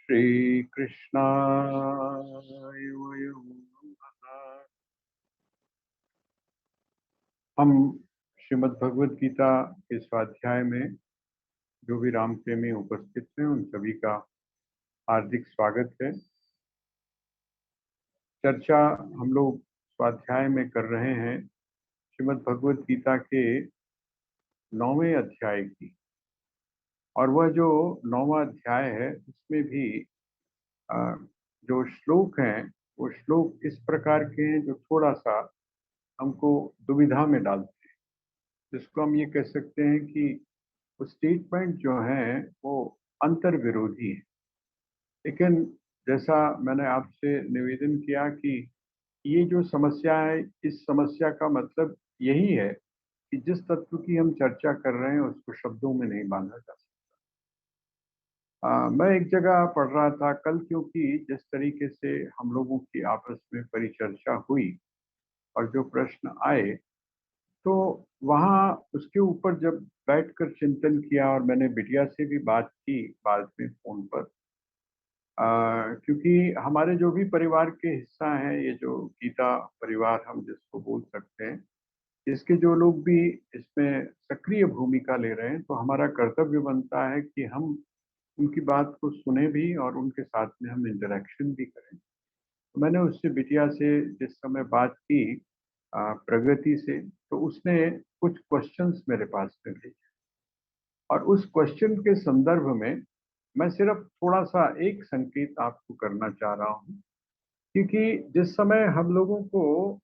श्री कृष्णाय वयं नमः। हम श्रीमद् भगवद गीता के स्वाध्याय में जो भी राम प्रेमी उपस्थित हैं उन सभी का हार्दिक स्वागत है। चर्चा हम लोग स्वाध्याय में कर रहे हैं श्रीमद् भगवद गीता के 9वें अध्याय की, और वह जो 9वां अध्याय है उसमें भी जो श्लोक हैं वो श्लोक इस प्रकार के हैं जो थोड़ा सा हमको दुविधा में डालते हैं। जिसको हम ये कह सकते हैं कि वो स्टेटमेंट जो है वो अंतर विरोधी है। लेकिन जैसा मैंने आपसे निवेदन किया कि ये जो समस्या है, इस समस्या का मतलब यही है कि जिस तत्व की हम चर्चा कर रहे हैं उसको शब्दों में नहीं बांधा जा सकता। मैं एक जगह पढ़ रहा था कल, क्योंकि जिस तरीके से हम लोगों की आपस में परिचर्चा हुई और जो प्रश्न आए, तो वहाँ उसके ऊपर जब बैठकर चिंतन किया, और मैंने बिटिया से भी बात की बाद में फोन पर, क्योंकि हमारे जो भी परिवार के हिस्सा हैं, ये जो गीता परिवार हम जिसको बोल सकते हैं, इसके जो लोग भी इसमें सक्रिय भूमिका ले रहे हैं, तो हमारा कर्तव्य बनता है कि हम उनकी बात को सुने भी और उनके साथ में हम इंटरेक्शन भी करें। तो मैंने उससे बिटिया से जिस समय बात की प्रगति से, तो उसने कुछ क्वेश्चंस मेरे पास में भेजे, और उस क्वेश्चन के संदर्भ में मैं सिर्फ थोड़ा सा एक संकेत आपको करना चाह रहा हूँ। क्योंकि जिस समय हम लोगों को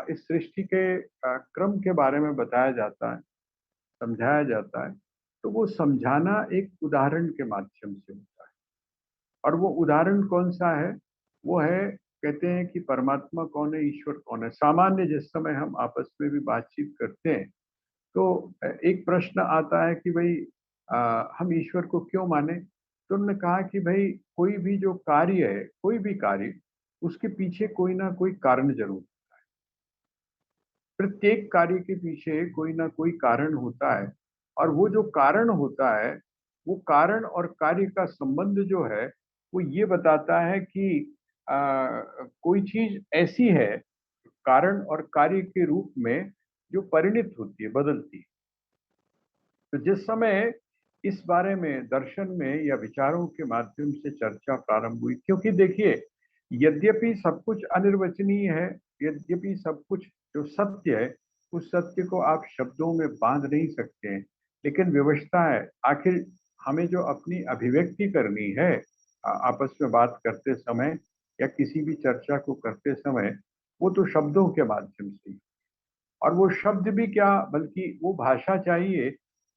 इस सृष्टि के क्रम के बारे में बताया जाता है, समझाया जाता है, तो वो समझाना एक उदाहरण के माध्यम से होता है। और वो उदाहरण कौन सा है? वो है, कहते हैं कि परमात्मा कौन है, ईश्वर कौन है। सामान्य जिस समय हम आपस में भी बातचीत करते हैं, तो एक प्रश्न आता है कि भाई हम ईश्वर को क्यों माने? तो उन्होंने कहा कि भाई कोई भी जो कार्य है, कोई भी कार्य, उसके पीछे कोई ना कोई कारण जरूर, प्रत्येक कार्य के पीछे कोई ना कोई कारण होता है। और वो जो कारण होता है, वो कारण और कार्य का संबंध जो है, वो ये बताता है कि कोई चीज ऐसी है कारण और कार्य के रूप में जो परिणित होती है, बदलती है। तो जिस समय इस बारे में दर्शन में या विचारों के माध्यम से चर्चा प्रारंभ हुई, क्योंकि देखिए, यद्यपि सब कुछ अनिर्वचनीय है, यद्यपि सब कुछ जो सत्य है, उस सत्य को आप शब्दों में बांध नहीं सकते हैं, लेकिन विवशता है। आखिर हमें जो अपनी अभिव्यक्ति करनी है आपस में बात करते समय या किसी भी चर्चा को करते समय, वो तो शब्दों के माध्यम से ही। और वो शब्द भी क्या, बल्कि वो भाषा चाहिए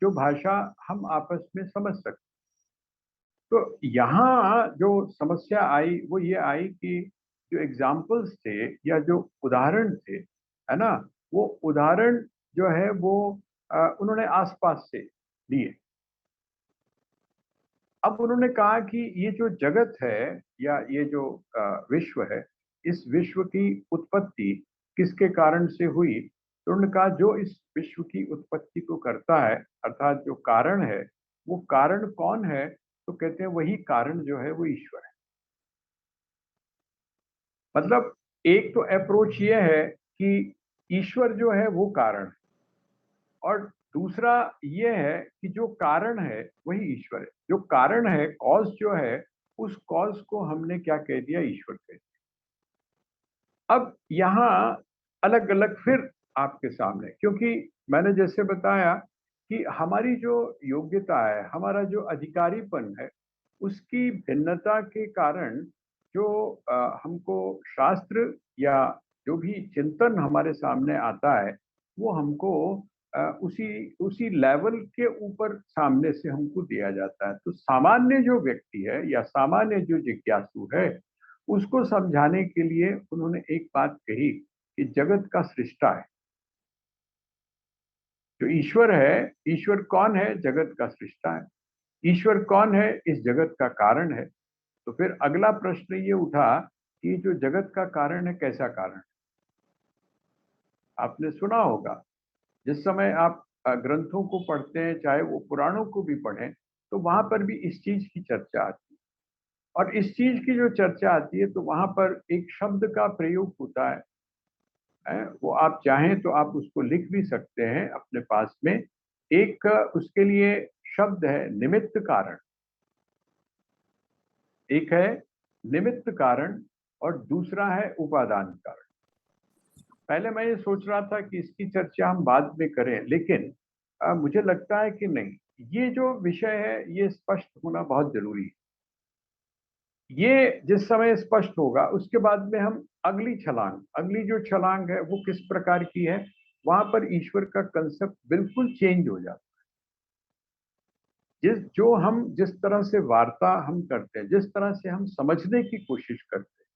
जो भाषा हम आपस में समझ सकते। तो यहाँ जो समस्या आई वो ये आई कि जो एग्जाम्पल्स थे या जो उदाहरण थे, है ना, वो उदाहरण जो है वो उन्होंने आसपास से लिए। अब उन्होंने कहा कि ये जो जगत है या ये जो विश्व है, इस विश्व की उत्पत्ति किसके कारण से हुई? तो उन्होंने कहा जो इस विश्व की उत्पत्ति को करता है, अर्थात जो कारण है, वो कारण कौन है? तो कहते हैं वही कारण जो है वो ईश्वर है। मतलब एक तो अप्रोच ये है कि ईश्वर जो है वो कारण है, और दूसरा ये है कि जो कारण है वही ईश्वर है। जो कारण है, कॉज जो है, उस कॉज को हमने क्या कह दिया? ईश्वर कह दिया। अब यहाँ अलग अलग फिर आपके सामने, क्योंकि मैंने जैसे बताया कि हमारी जो योग्यता है, हमारा जो अधिकारीपन है, उसकी भिन्नता के कारण जो हमको शास्त्र या जो भी चिंतन हमारे सामने आता है, वो हमको उसी उसी लेवल के ऊपर सामने से हमको दिया जाता है। तो सामान्य जो व्यक्ति है या सामान्य जो जिज्ञासु है, उसको समझाने के लिए उन्होंने एक बात कही कि जगत का सृष्टा है जो ईश्वर है। ईश्वर कौन है? जगत का सृष्टा है। ईश्वर कौन है? इस जगत का कारण है। तो फिर अगला प्रश्न ये उठा कि जो जगत का कारण है, कैसा कारण है? आपने सुना होगा, जिस समय आप ग्रंथों को पढ़ते हैं, चाहे वो पुराणों को भी पढ़ें, तो वहां पर भी इस चीज की चर्चा आती है। और इस चीज की जो चर्चा आती है तो वहां पर एक शब्द का प्रयोग होता है, वो आप चाहें तो आप उसको लिख भी सकते हैं अपने पास में। एक उसके लिए शब्द है निमित्त कारण। एक है निमित्त कारण और दूसरा है उपादान कारण। पहले मैं ये सोच रहा था कि इसकी चर्चा हम बाद में करें, लेकिन मुझे लगता है कि नहीं, ये जो विषय है ये स्पष्ट होना बहुत जरूरी है। ये जिस समय स्पष्ट होगा उसके बाद में हम अगली जो छलांग है वो किस प्रकार की है, वहां पर ईश्वर का कंसेप्ट बिल्कुल चेंज हो जाता है। जिस तरह से वार्ता हम करते हैं, जिस तरह से हम समझने की कोशिश करते हैं,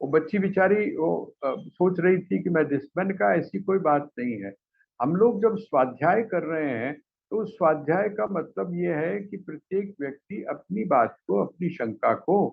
वो बच्ची बेचारी वो सोच रही थी कि मैंने कहा ऐसी कोई बात नहीं है। हम लोग जब स्वाध्याय कर रहे हैं तो उस स्वाध्याय का मतलब ये है कि प्रत्येक व्यक्ति अपनी बात को, अपनी शंका को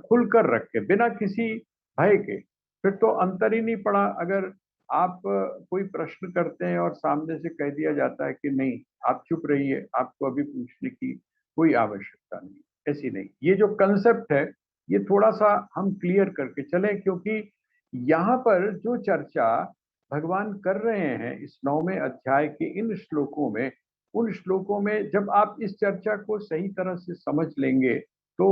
खुलकर रखे बिना किसी भय के। फिर तो अंतर ही नहीं पड़ा। अगर आप कोई प्रश्न करते हैं और सामने से कह दिया जाता है कि नहीं आप चुप रहिए, आपको अभी पूछने की कोई आवश्यकता नहीं, ऐसी नहीं। ये जो कंसेप्ट है ये थोड़ा सा हम क्लियर करके चलें, क्योंकि यहाँ पर जो चर्चा भगवान कर रहे हैं इस 9वें अध्याय के इन श्लोकों में, उन श्लोकों में जब आप इस चर्चा को सही तरह से समझ लेंगे तो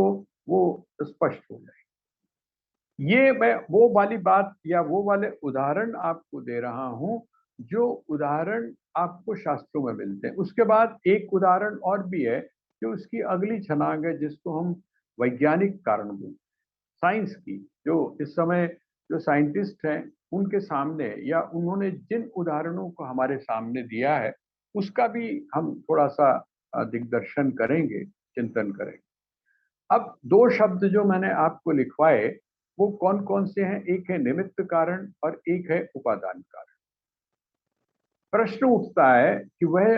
वो स्पष्ट हो जाएगी। ये मैं वो वाली बात या वो वाले उदाहरण आपको दे रहा हूं जो उदाहरण आपको शास्त्रों में मिलते हैं। उसके बाद एक उदाहरण और भी है जो उसकी अगली छलांग है, जिसको हम वैज्ञानिक कारण बोलते हैं, साइंस की। जो इस समय जो साइंटिस्ट हैं उनके सामने या उन्होंने जिन उदाहरणों को हमारे सामने दिया है उसका भी हम थोड़ा सा दिग्दर्शन करेंगे, चिंतन करेंगे। अब दो शब्द जो मैंने आपको लिखवाए वो कौन कौन से हैं? एक है निमित्त कारण और एक है उपादान कारण। प्रश्न उठता है कि वह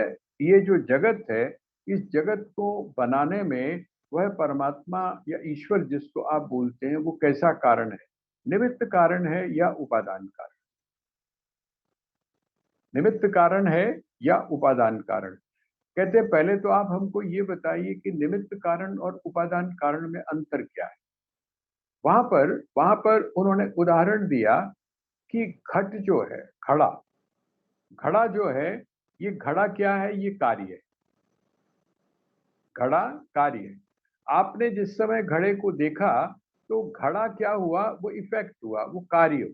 ये जो जगत है, इस जगत को बनाने में वह परमात्मा या ईश्वर जिसको आप बोलते हैं वो कैसा कारण है? निमित्त कारण है या उपादान कारण? निमित्त कारण है या उपादान कारण? कहते हैं पहले तो आप हमको ये बताइए कि निमित्त कारण और उपादान कारण में अंतर क्या है। वहां पर उन्होंने उदाहरण दिया कि घट जो है, घड़ा, घड़ा जो है, ये घड़ा क्या है? ये कार्य है। घड़ा कार्य है। आपने जिस समय घड़े को देखा तो घड़ा क्या हुआ? वो इफेक्ट हुआ, वो कार्य हुआ।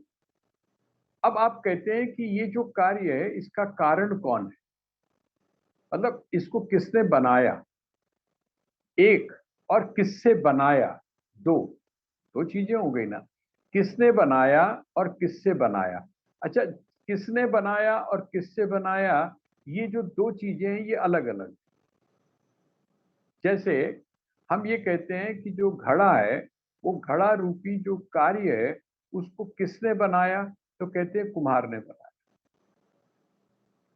अब आप कहते हैं कि ये जो कार्य है इसका कारण कौन है? मतलब इसको किसने बनाया? एक, और किससे बनाया? दो। दो चीजें हो गई ना। किसने बनाया और किससे बनाया? अच्छा, किसने बनाया और किससे बनाया, ये जो दो चीजें हैं ये अलग अलग। जैसे हम ये कहते हैं कि जो घड़ा है, वो घड़ा रूपी जो कार्य है उसको किसने बनाया? तो कहते हैं कुम्हार ने बनाया।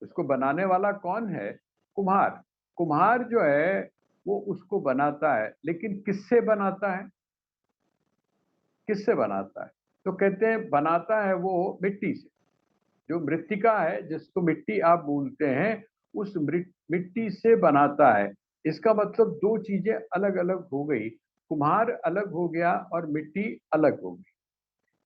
उसको बनाने वाला कौन है? कुम्हार। कुम्हार जो है वो उसको बनाता है, लेकिन किससे बनाता है? किससे बनाता है? तो कहते हैं बनाता है वो मिट्टी से। जो मृत्तिका है, जिसको मिट्टी आप बोलते हैं, उस मिट्टी से बनाता है। इसका मतलब दो चीजें अलग अलग हो गई। कुम्हार अलग हो गया और मिट्टी अलग हो गई।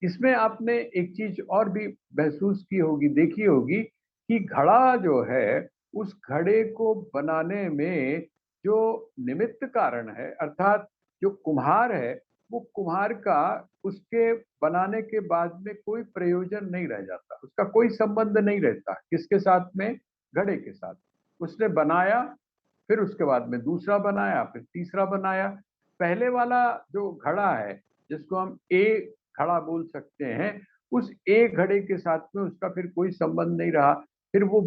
इसमें आपने एक चीज और भी महसूस की होगी, देखी होगी कि घड़ा जो है, उस घड़े को बनाने में जो निमित्त कारण है, अर्थात जो कुम्हार है, वो कुम्हार का उसके बनाने के बाद में कोई प्रयोजन नहीं रह जाता, उसका कोई संबंध नहीं रहता। किसके साथ में? घड़े के साथ। उसने बनाया, फिर उसके बाद में दूसरा बनाया, फिर तीसरा बनाया। पहले वाला जो घड़ा है, जिसको हम ए घड़ा बोल सकते हैं, उस ए घड़े के साथ में उसका फिर कोई संबंध नहीं रहा। फिर वो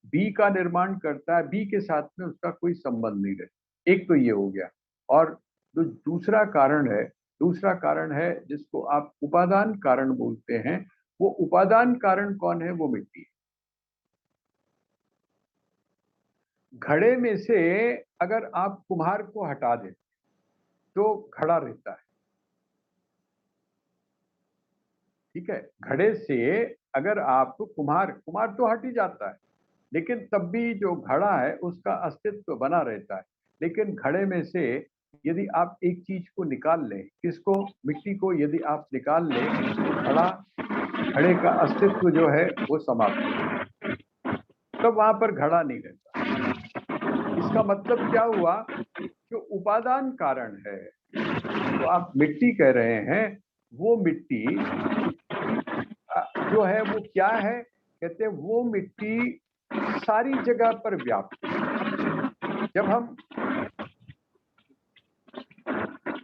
बी का निर्माण करता है, बी के साथ में उसका कोई संबंध नहीं रहा। एक तो ये हो गया। और जो दूसरा कारण है जिसको आप उपादान कारण बोलते हैं, वो उपादान कारण कौन है? वो मिट्टी है। घड़े में से अगर आप कुम्हार को हटा दें तो घड़ा रहता है। ठीक है, घड़े से अगर आप कुम्हार कुम्हार तो हट ही जाता है, लेकिन तब भी जो घड़ा है उसका अस्तित्व बना रहता है। लेकिन घड़े में से यदि आप एक चीज को निकाल लें, किसको, मिट्टी को यदि आप निकाल लें तो घड़े का अस्तित्व जो है वो समाप्त हो, तब वहां पर घड़ा नहीं रहता। इसका मतलब क्या हुआ, जो उपादान कारण है, तो आप मिट्टी कह रहे हैं, वो मिट्टी जो है वो क्या है, कहते हैं वो मिट्टी सारी जगह पर व्याप्त है।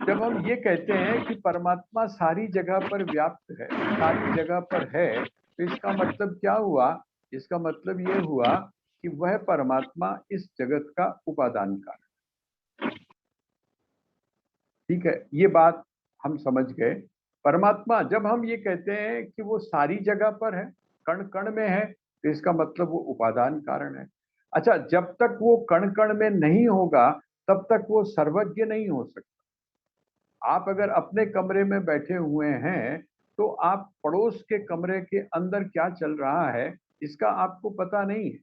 जब हम ये कहते हैं कि परमात्मा सारी जगह पर व्याप्त है, सारी जगह पर है, तो इसका मतलब क्या हुआ, इसका मतलब ये हुआ कि वह परमात्मा इस जगत का उपादान कारण। ठीक है, ये बात हम समझ गए। परमात्मा, जब हम ये कहते हैं कि वो सारी जगह पर है, कण कण में है, तो इसका मतलब वो उपादान कारण है। अच्छा, जब तक वो कण कण में नहीं होगा तब तक वो सर्वज्ञ नहीं हो सकता। आप अगर अपने कमरे में बैठे हुए हैं तो आप पड़ोस के कमरे के अंदर क्या चल रहा है इसका आपको पता नहीं है,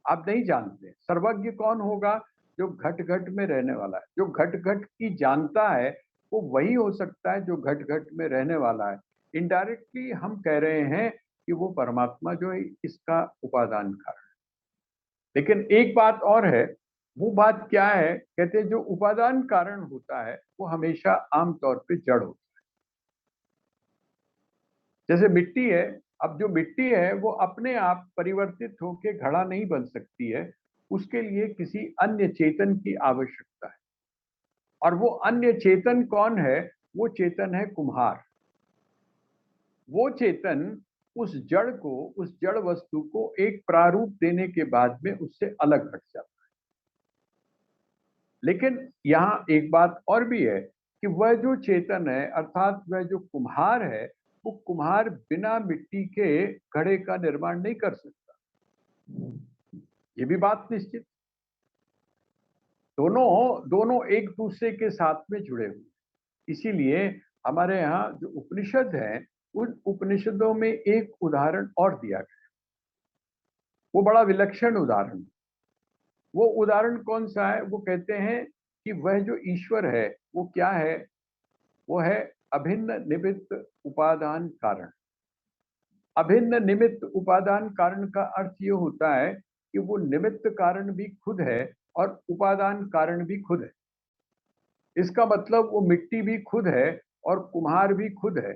आप नहीं जानते। सर्वज्ञ कौन होगा, जो घट घट में रहने वाला है, जो घट घट की जानता है, वो वही हो सकता है जो घट घट में रहने वाला है। इनडायरेक्टली हम कह रहे हैं कि वो परमात्मा जो है इसका उपादान कारण। लेकिन एक बात और है, वो बात क्या है, कहते हैं जो उपादान कारण होता है वो हमेशा आमतौर पे जड़ होता है। जैसे मिट्टी है, अब जो मिट्टी है वो अपने आप परिवर्तित होकर घड़ा नहीं बन सकती है, उसके लिए किसी अन्य चेतन की आवश्यकता है। और वो अन्य चेतन कौन है, वो चेतन है कुम्हार। वो चेतन उस जड़ को, उस जड़ वस्तु को एक प्रारूप देने के बाद में उससे अलग हट जाता है। लेकिन यहाँ एक बात और भी है कि वह जो चेतन है, अर्थात वह जो कुम्हार है, वो कुम्हार बिना मिट्टी के घड़े का निर्माण नहीं कर सकता। ये भी बात निश्चित। दोनों दोनों एक दूसरे के साथ में जुड़े हुए। इसीलिए हमारे यहाँ जो उपनिषद हैं, उन उपनिषदों में एक उदाहरण और दिया गया, वो बड़ा विलक्षण उदाहरण। वो उदाहरण कौन सा है, वो कहते हैं कि वह जो ईश्वर है वो क्या है, वो है अभिन्न निमित्त उपादान कारण। अभिन्न निमित्त उपादान कारण का अर्थ ये होता है कि वो निमित्त कारण भी खुद है और उपादान कारण भी खुद है। इसका मतलब वो मिट्टी भी खुद है और कुम्हार भी खुद है,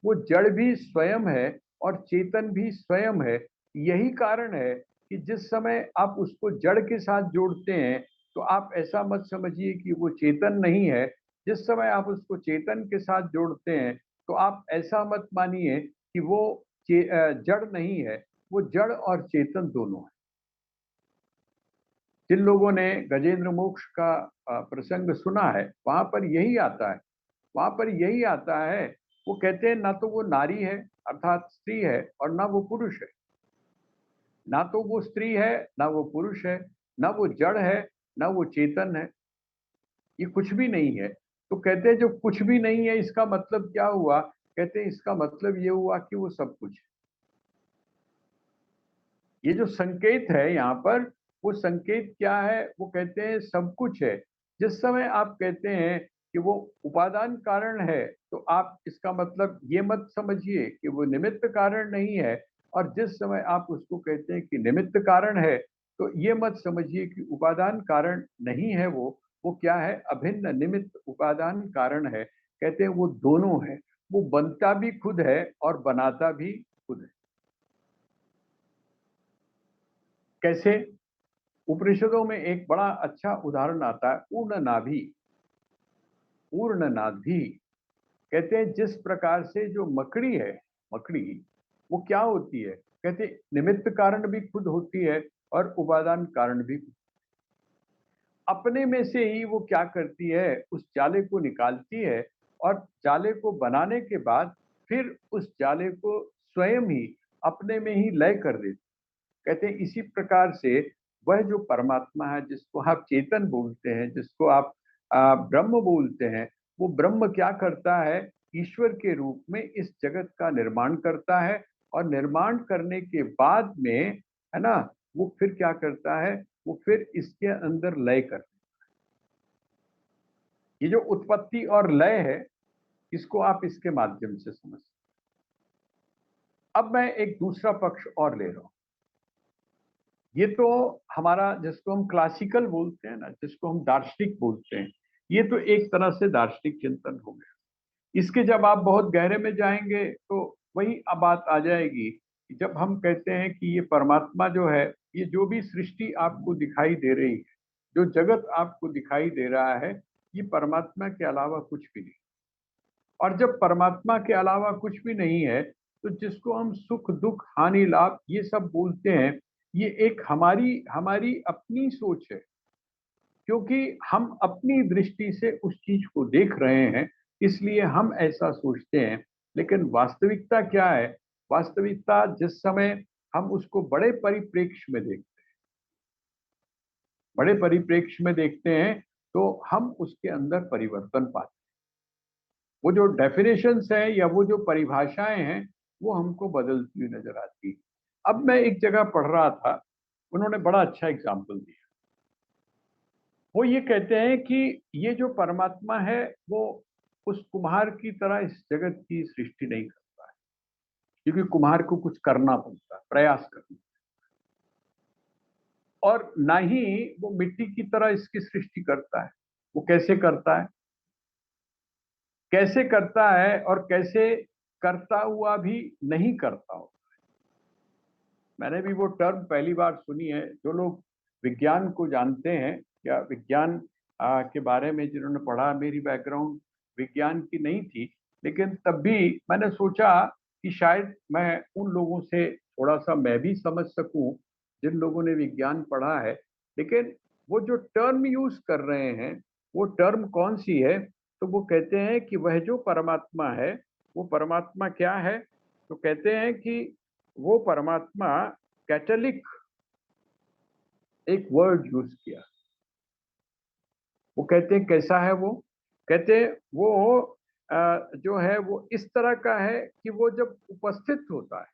वो जड़ भी स्वयं है और चेतन भी स्वयं है। यही कारण है कि जिस समय आप उसको जड़ के साथ जोड़ते हैं तो आप ऐसा मत समझिए कि वो चेतन नहीं है। जिस समय आप उसको चेतन के साथ जोड़ते हैं तो आप ऐसा मत मानिए कि वो जड़ नहीं है, वो जड़ और चेतन दोनों है। जिन लोगों ने गजेंद्र मोक्ष का प्रसंग सुना है, वहां पर यही आता है, वहां पर यही आता है। वो कहते हैं ना तो वो नारी है अर्थात स्त्री है और ना वो पुरुष है, ना तो वो स्त्री है ना वो पुरुष है, ना वो जड़ है ना वो चेतन है, ये कुछ भी नहीं है। तो कहते हैं जो कुछ भी नहीं है इसका मतलब क्या हुआ, कहते हैं इसका मतलब ये हुआ कि वो सब कुछ है। ये जो संकेत है यहाँ पर, वो संकेत क्या है, वो कहते हैं सब कुछ है। जिस समय आप कहते हैं कि वो उपादान कारण है तो आप इसका मतलब ये मत समझिए कि वो निमित्त कारण नहीं है। और जिस समय आप उसको कहते हैं कि निमित्त कारण है तो ये मत समझिए कि उपादान कारण नहीं है। वो क्या है, अभिन्न निमित्त उपादान कारण है। कहते हैं वो दोनों है, वो बनता भी खुद है और बनाता भी खुद है। कैसे, उपनिषदों में एक बड़ा अच्छा उदाहरण आता है, पूर्ण नाभि। पूर्ण नाभि, कहते हैं जिस प्रकार से जो मकड़ी है, मकड़ी वो क्या होती है, कहते निमित्त कारण भी खुद होती है और उपादान कारण भी। अपने में से ही वो क्या करती है, उस जाले को निकालती है और जाले को बनाने के बाद फिर उस जाले को स्वयं ही अपने में ही लय कर देती। कहते हैं इसी प्रकार से वह जो परमात्मा है, जिसको आप चेतन बोलते हैं, जिसको आप ब्रह्म बोलते हैं, वो ब्रह्म क्या करता है, ईश्वर के रूप में इस जगत का निर्माण करता है। और निर्माण करने के बाद में, है ना, वो फिर क्या करता है, वो फिर इसके अंदर लय करता है। ये जो उत्पत्ति और लय है, इसको आप इसके माध्यम से समझ सकते। अब मैं एक दूसरा पक्ष और ले रहा हूं। ये तो हमारा, जिसको हम क्लासिकल बोलते हैं ना, जिसको हम दार्शनिक बोलते हैं, ये तो एक तरह से दार्शनिक चिंतन हो गया। इसके जब आप बहुत गहरे में जाएंगे तो वही अब बात आ जाएगी कि जब हम कहते हैं कि ये परमात्मा जो है, ये जो भी सृष्टि आपको दिखाई दे रही है, जो जगत आपको दिखाई दे रहा है, ये परमात्मा के अलावा कुछ भी नहीं। और जब परमात्मा के अलावा कुछ भी नहीं है, तो जिसको हम सुख दुख हानि लाभ ये सब बोलते हैं, ये एक हमारी हमारी अपनी सोच है, क्योंकि हम अपनी दृष्टि से उस चीज को देख रहे हैं, इसलिए हम ऐसा सोचते हैं। लेकिन वास्तविकता क्या है? वास्तविकता जिस समय हम उसको बड़े परिप्रेक्ष्य में देखते हैं, बड़े परिप्रेक्ष्य में देखते हैं, तो हम उसके अंदर परिवर्तन पाते हैं। वो जो डेफिनेशंस है या वो जो परिभाषाएं हैं, वो हमको बदलती हुई नजर आती है। अब मैं एक जगह पढ़ रहा था, उन्होंने बड़ा अच्छा एग्जाम्पल दिया। वो ये कहते हैं कि ये जो परमात्मा है, वो उस कुम्हार की तरह इस जगत की सृष्टि नहीं करता है, क्योंकि कुम्हार को कुछ करना पड़ता है, प्रयास करना। और ना ही वो मिट्टी की तरह इसकी सृष्टि करता है। वो कैसे करता है, कैसे करता है और कैसे करता हुआ भी नहीं करता हो। मैंने भी वो टर्म पहली बार सुनी है। जो लोग विज्ञान को जानते हैं या विज्ञान के बारे में जिन्होंने पढ़ा, मेरी बैकग्राउंड विज्ञान की नहीं थी, लेकिन तब भी मैंने सोचा कि शायद मैं उन लोगों से थोड़ा सा मैं भी समझ सकूं जिन लोगों ने विज्ञान पढ़ा है। लेकिन वो जो टर्म यूज कर रहे हैं, वो टर्म कौन सी है? तो वो कहते हैं कि वह जो परमात्मा है, वो परमात्मा क्या है? तो कहते हैं कि वो परमात्मा कैटलिक, एक वर्ड यूज किया। वो कहते हैं कैसा है वो? कहते हैं वो जो है वो इस तरह का है कि वो जब उपस्थित होता है,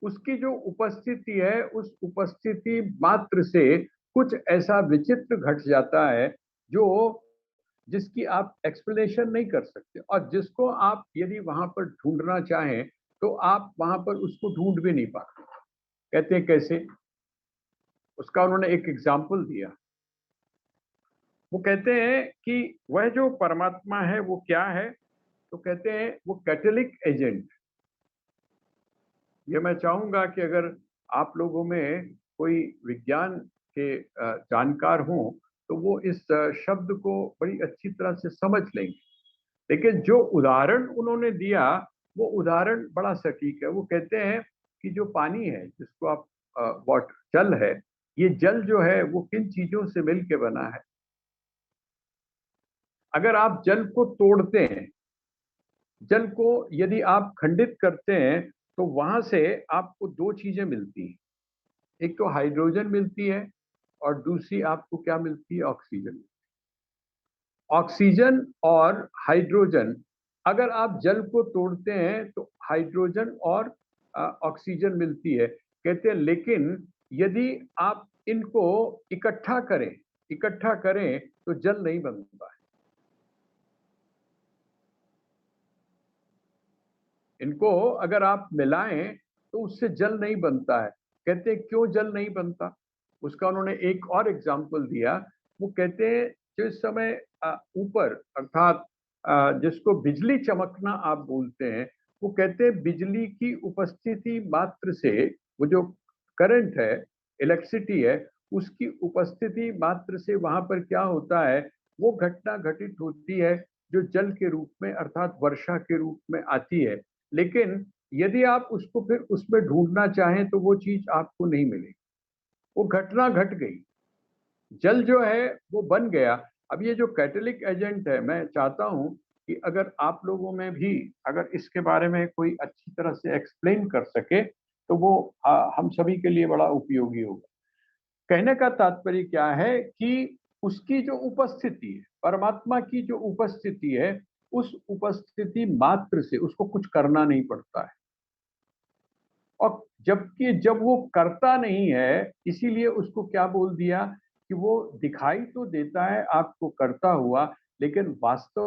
उसकी जो उपस्थिति है, उस उपस्थिति मात्र से कुछ ऐसा विचित्र घट जाता है जो जिसकी आप एक्सप्लेनेशन नहीं कर सकते, और जिसको आप यदि वहां पर ढूंढना चाहें तो आप वहां पर उसको ढूंढ भी नहीं पाते। कहते हैं कैसे? उसका उन्होंने एक एग्जाम्पल दिया। वो कहते हैं कि वह जो परमात्मा है वो क्या है? तो कहते हैं वो कैटलिक एजेंट। ये मैं चाहूंगा कि अगर आप लोगों में कोई विज्ञान के जानकार हों तो वो इस शब्द को बड़ी अच्छी तरह से समझ लेंगे। लेकिन जो उदाहरण उन्होंने दिया, वो उदाहरण बड़ा सटीक है। वो कहते हैं कि जो पानी है, जिसको आप वाटर, जल है, ये जल जो है वो किन चीजों से मिलके बना है? अगर आप जल को तोड़ते हैं, जल को यदि आप खंडित करते हैं, तो वहां से आपको दो चीजें मिलती हैं। एक तो हाइड्रोजन मिलती है और दूसरी आपको क्या मिलती है? ऑक्सीजन। ऑक्सीजन और हाइड्रोजन, अगर आप जल को तोड़ते हैं तो हाइड्रोजन और ऑक्सीजन मिलती है। कहते हैं लेकिन यदि आप इनको इकट्ठा करें, इकट्ठा करें तो जल नहीं बनता है। इनको अगर आप मिलाएं तो उससे जल नहीं बनता है। कहते हैं क्यों जल नहीं बनता? उसका उन्होंने एक और एग्जाम्पल दिया। वो कहते हैं जिस समय ऊपर, अर्थात जिसको बिजली चमकना आप बोलते हैं, वो कहते हैं बिजली की उपस्थिति मात्र से, वो जो करंट है, इलेक्ट्रिसिटी है, उसकी उपस्थिति मात्र से वहां पर क्या होता है? वो घटना घटित होती है जो जल के रूप में, अर्थात वर्षा के रूप में आती है। लेकिन यदि आप उसको फिर उसमें ढूंढना चाहें तो वो चीज आपको नहीं मिलेगी। वो घटना घट गई, जल जो है वो बन गया। अब ये जो कैटलिक एजेंट है, मैं चाहता हूं कि अगर आप लोगों में भी अगर इसके बारे में कोई अच्छी तरह से एक्सप्लेन कर सके तो वो हम सभी के लिए बड़ा उपयोगी होगा। कहने का तात्पर्य क्या है कि उसकी जो उपस्थिति है, परमात्मा की जो उपस्थिति है, उस उपस्थिति मात्र से उसको कुछ करना नहीं पड़ता है। और जबकि जब वो करता नहीं है, इसीलिए उसको क्या बोल दिया कि वो दिखाई तो देता है आपको करता हुआ, लेकिन वास्तव